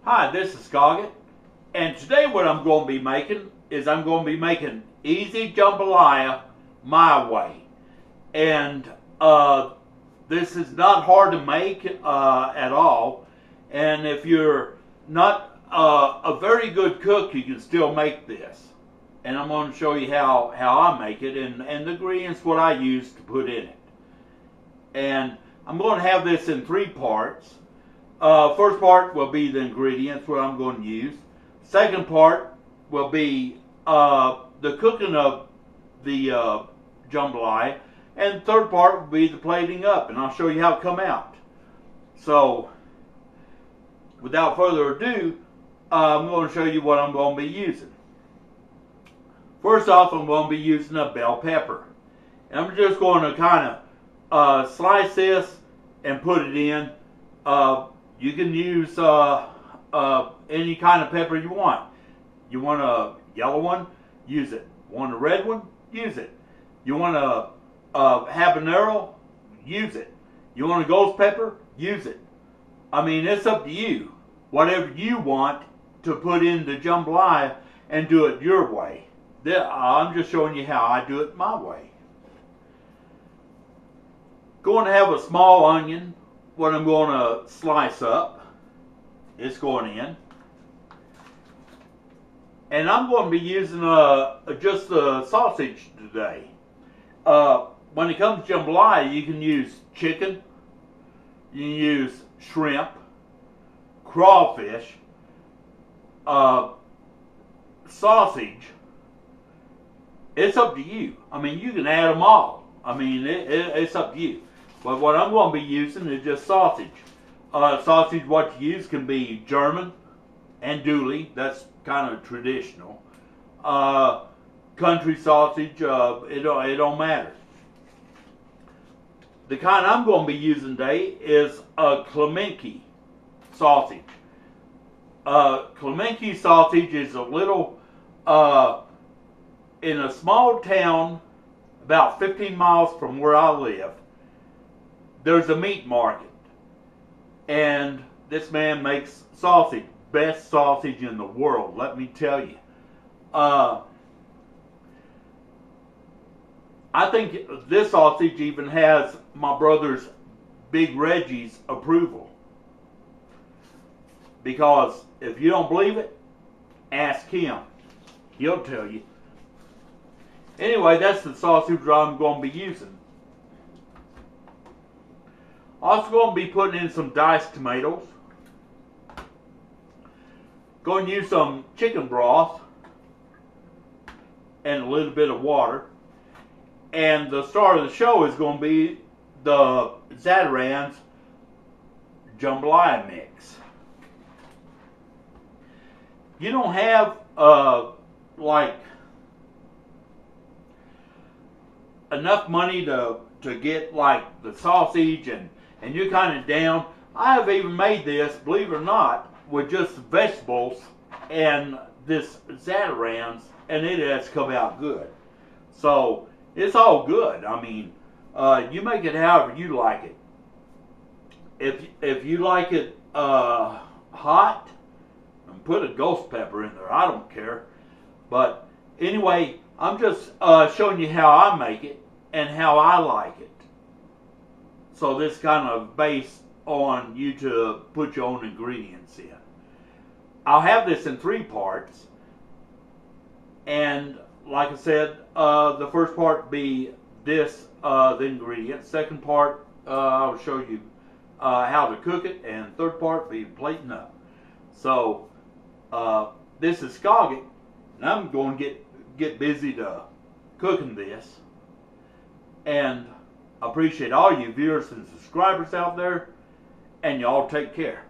Hi, this is Goggett, and today what I'm going to be making is I'm going to be making easy jambalaya my way. And this is not hard to make at all. And if you're not a very good cook, you can still make this. And I'm going to show you how I make it and the ingredients what I use to put in it. And I'm going to have this in three parts. First part will be the ingredients, what I'm going to use. Second part will be the cooking of the jambalaya. And third part will be the plating up, and I'll show you how it come out. So, without further ado, I'm going to show you what I'm going to be using. First off, I'm going to be using a bell pepper. And I'm just going to kind of slice this and put it in. You can use any kind of pepper you want. You want a yellow one? Use it. Want a red one? Use it. You want a habanero? Use it. You want a ghost pepper? Use it. I mean, it's up to you. Whatever you want to put in the jambalaya and do it your way. I'm just showing you how I do it my way. Going to have a small onion, what I'm going to slice up. It's going in. And I'm going to be using just a sausage today. When it comes to jambalaya, you can use chicken, you can use shrimp, crawfish, sausage. It's up to you. I mean, you can add them all. I mean, it's up to you. But what I'm going to be using is just sausage. Sausage, what you use can be German and Dooley. That's kind of traditional. Country sausage, it don't matter. The kind I'm going to be using today is a Clemenki sausage. Clemenki sausage is a little, in a small town about 15 miles from where I live. There's a meat market. And this man makes sausage. Best sausage in the world, let me tell you. I think this sausage even has my brother's Big Reggie's approval. Because if you don't believe it, ask him. He'll tell you. Anyway, that's the sausage I'm going to be using. Also going to be putting in some diced tomatoes. Going to use some chicken broth and a little bit of water. And the star of the show is going to be the ZATARAIN'S Jambalaya mix. You don't have like enough money to get like the sausage and you're kind of down. I have even made this, believe it or not, with just vegetables and this ZATARAIN'S, and it has come out good. So it's all good. I mean, you make it however you like it. If you like it hot, put a ghost pepper in there. I don't care. But anyway, I'm just showing you how I make it and how I like it. So this kind of based on you to put your own ingredients in. I'll have this in three parts. And like I said, the first part be this, the ingredients. Second part, I'll show you how to cook it. And third part be plating up. So, this is Goggett, and I'm going to get busy to cooking this. And I appreciate all you viewers and subscribers out there, and y'all take care.